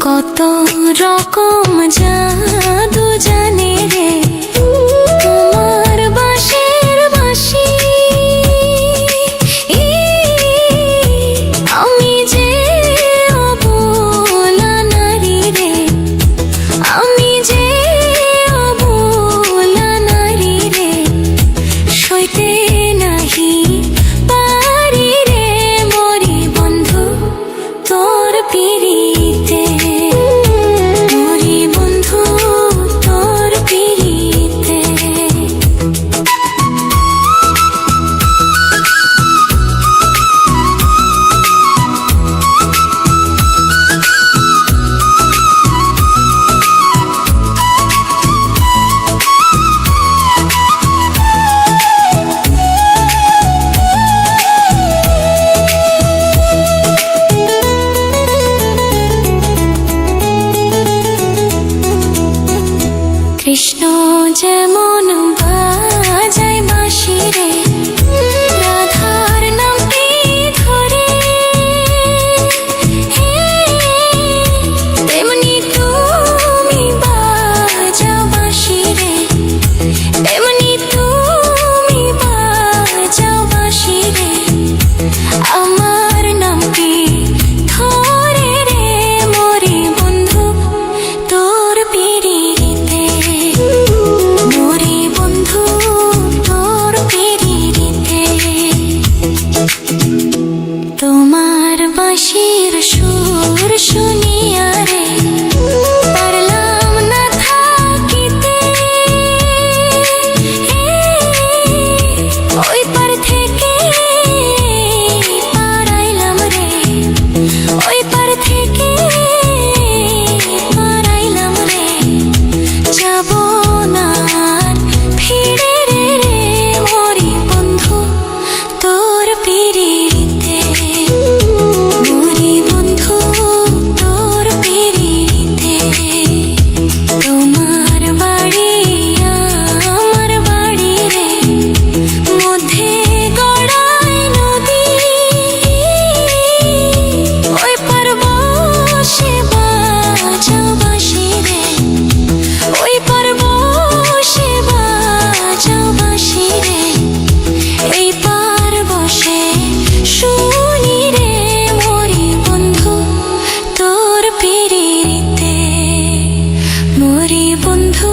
কত রকম জাদু জানে রে তোমার বাঁশির বাঁশি। আমি যে অবলা নারী রে, আমি যে অবলা নারী রে, সইতে নাহি পারি রে মরি বন্ধু তোর পিড়িতে। কৃষ্ণ যেমন বাজায় বাঁশি রে, রাধার নামটি ধরে, তেমনি তুমি বাজাও বাঁশি রে, তেমনি তুমি বাজাও বাঁশি রে। আমার নামটি ধরে রে মরি বন্ধু তোর পিড়িতে। মরি বন্ধু তোর পিড়িতে। তোমার বাঁশির সুর শুনিয়া রে পারলাম না থাকিতে। ওই পার থেকে পারাইলাম রে, ওই পার থেকে পারাইলাম রে, যাব না ফিরে রে রে মরি বন্ধু তোর পিড়িতে। মরি বন্ধু তোর পিড়িতে। তোমার বাড়ি আমার বাড়ি রে, মধ্যে গড়ায় নদী, ওই পার বসে বাজাও বাঁশি রে, ওই পার বসে বাজাও বাঁশি রে। এই পার বসে শুনি রে মরি বন্ধু তোর পিড়িতে। মরি বন্ধু